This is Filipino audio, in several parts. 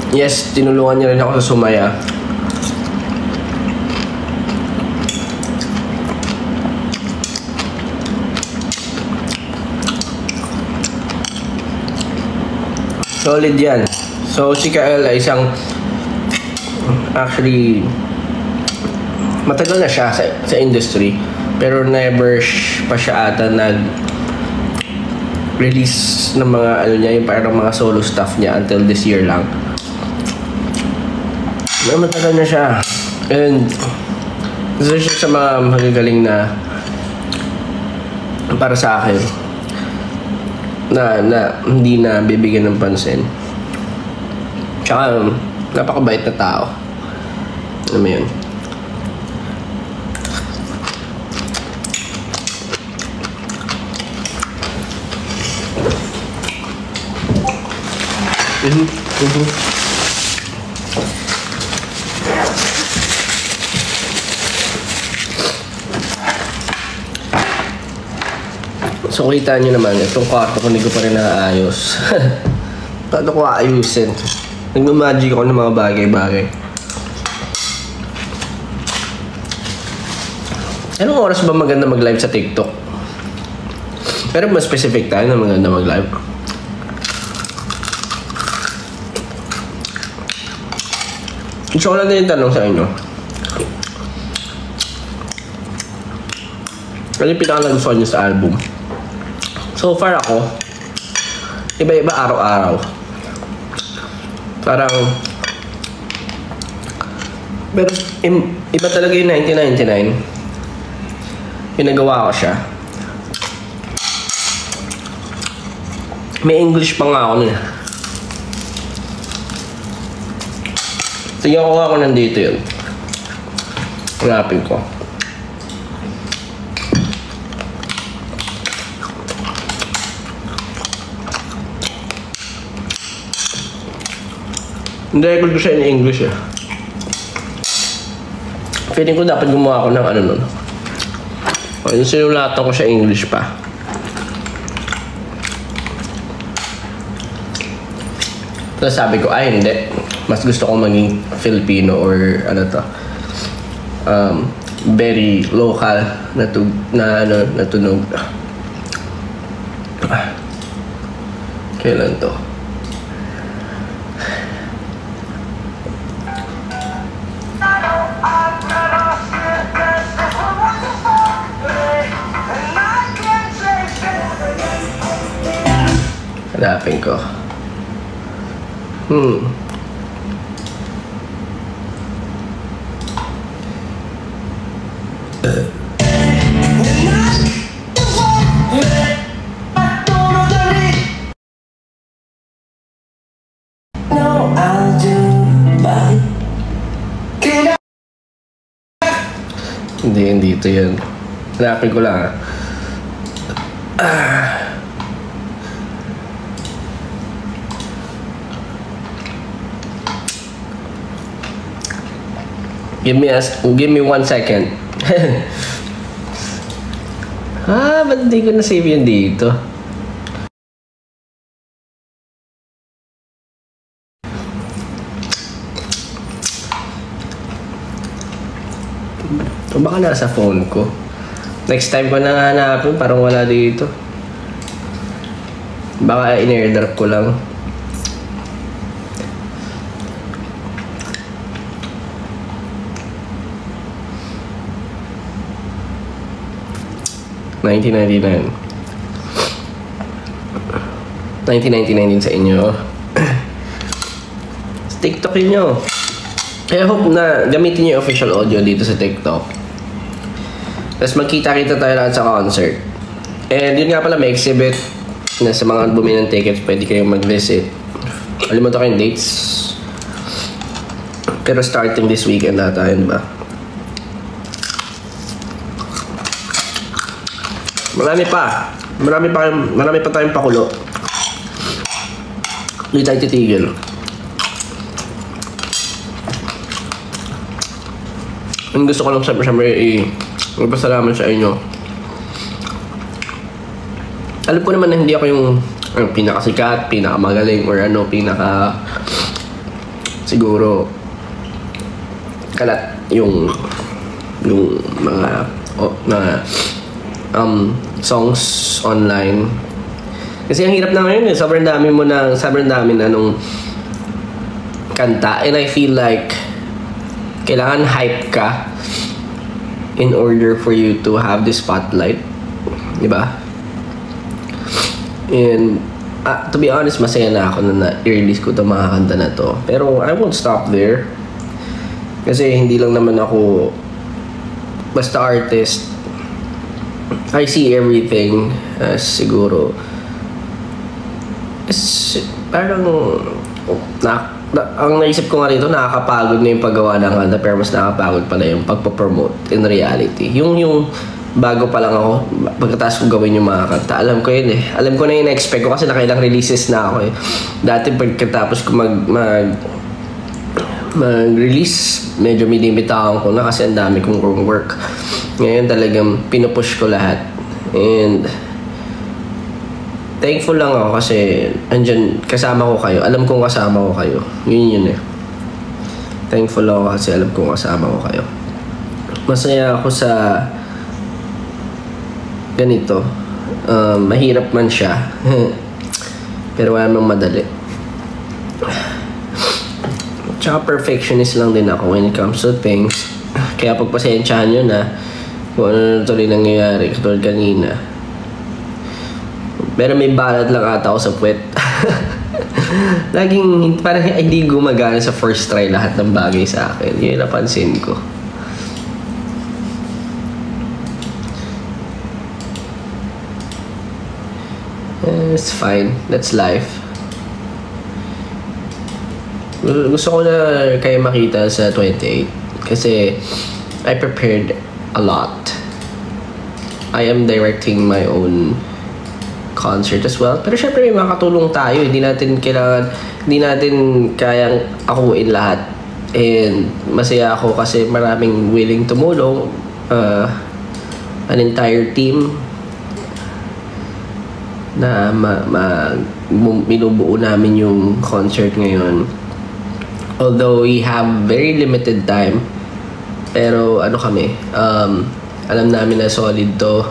Yes, tinulungan niya rin ako sa Sumaya. Solid yan. So, si Kael ay isang actually matagal na siya sa industry, pero never pa siya ata nag-release ng mga ano niya, yung parang mga solo stuff niya until this year lang. Pero matagal na siya. And isa siya sa mga magagaling na para sa akin na hindi na bibigyan ng pansin. Tsaka napakabait na tao. Ano mo yun? So kita nyo naman, itong kwarto ko hindi ko pa rin naayos. Paano ko aayusin? Nagmamagic ako ng mga bagay-bagay. Anong oras ba maganda mag-live sa TikTok? Pero mas specific tayo na maganda mag-live. Gusto ko lang din yung tanong sa inyo. Ano yung pinaka-nagustuhan nyo sa album? So far ako, iba-iba araw-araw. Parang, pero iba talaga yung 1999. Pinagawa ko siya. May English pa nga ako nun. Tingnan ko nga ako nandito yun. Hanapin ko. Hindi-record ko siya in English eh. Feeling ko dapat gumawa ako ng ano nun. Yung sinulatan ko siya English pa. Tapos sabi ko, ay hindi. Mas gusto ko maging Filipino or ano to. Very local na tunog. Kailan to? Hanapin ko. Hindi ito yan. Hanapin ko lang Give me 1 second. Ba't hindi ko na-save yun dito? O baka nasa phone ko. Next time ko na hanapin, parang wala dito. Baka in-airdrop ko lang. $19.99 din sa inyo. Sa TikTok nyo. I hope na gamitin nyo yung official audio dito sa TikTok. Tapos magkita-kita tayo lahat sa concert. And yun nga pala, may exhibit na sa mga bumili ng tickets, pwede kayong mag-visit. Alimutan ko yung dates. Pero starting this weekend na tayo, diba? Marami pa tayong pakulo. Hindi tayo titigil. Ang gusto ko lang siyempre magpasalamat sa inyo. Alam ko naman na hindi ako yung pinakasikat, pinakamagaling, or siguro kalat yung mga songs online. Kasi ang hirap na ngayon sobrang dami na nung kanta, and I feel like kailangan hype ka in order for you to have the spotlight, diba? And to be honest, masaya na ako na i-release ko itong mga kanta na to, pero I won't stop there kasi hindi lang naman ako basta artist. I see everything as siguro parang ang naisip ko nga rito, nakakapagod na yung paggawa ng kanta, pero mas nakakapagod pala yung pagpapromote in reality. Yung bago pa lang ako, pagkatapos ko gawin yung mga kanta, alam ko yun eh. Alam ko na yung na-expect ko kasi nakailang releases na ako eh. Dati pagkatapos ko mag-release, medyo minimitahan ko na kasi ang dami kong work. Ngayon talagang pinupush ko lahat. And thankful lang ako kasi andyan, kasama ko kayo. Alam kong kasama ko kayo. Yun eh. Thankful ako kasi alam kong kasama ko kayo. Masaya ako sa ganito. Mahirap man siya. Pero wala nang madali. Tsaka perfectionist lang din ako when it comes to things. Kaya pagpasensyahan nyo na kung ano na tuloy nangyayari katulad kanina. Pero may balat lang ata ako sa puwet. Laging parang hindi gumagana sa first try lahat ng bagay sa akin. Yun napansin ko. It's fine. That's life. Gusto ko na kayo makita sa 28 kasi I prepared a lot. I am directing my own concert as well. Pero syempre may makatulong tayo. Hindi natin kayang akuin lahat. And masaya ako kasi maraming willing tumulong. An entire team na binubuo namin yung concert ngayon. Although we have very limited time, pero ano kami, alam namin na solid to.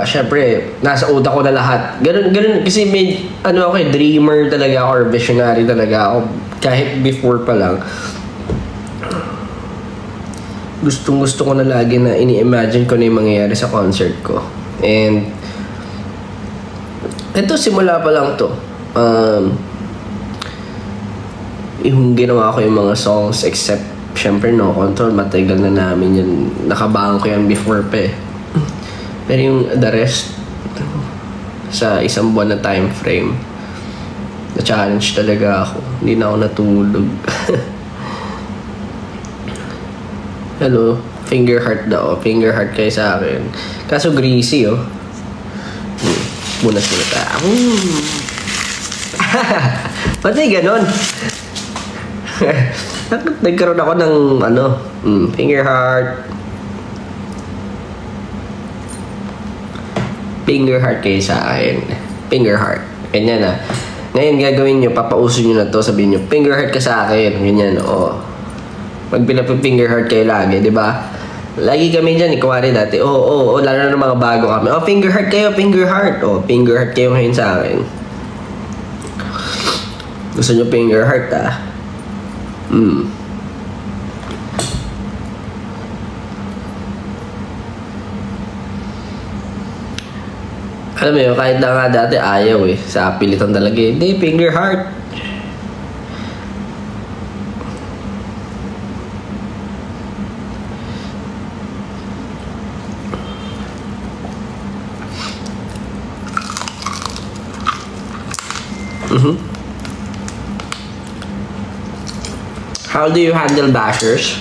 Syempre, nasa utak ko na lahat. Ganun kasi may, ako dreamer talaga ako or visionary talaga ako. Kahit before pa lang. Gusto ko na lagi na ini-imagine ko na yung mangyayari sa concert ko. And ito, simula pa lang to. Yung ginawa ko yung mga songs, except syempre No Control, matagal na namin yun. Nakabahan ko yan before pa eh. Pero yung the rest, sa isang buwan na time frame, na-challenge talaga ako. Hindi na ako natulog. Hello, finger heart daw. Finger heart kayo sa akin. Kaso greasy, oh. Bunas muna tayo. Pati ganon. Nagkaroon ako ng finger heart. Finger heart kayo sa akin. Finger heart. Ganyan na. Ngayon gagawin nyo, papauso nyo na to. Sabihin nyo, finger heart ka sa akin. Ganyan, oh. Pag pinapa-finger heart kayo lagi, di ba? Lagi kami dyan, kuwari dati. Lalo na ng mga bago kami. Oh, finger heart kayo, finger heart. Oh, finger heart kayo ngayon sa akin. Gusto nyo finger heart, ah? Alam mo yun, kahit na nga dati ayaw eh. Sa pilitan talaga eh. Hindi, finger heart. How do you handle bashers?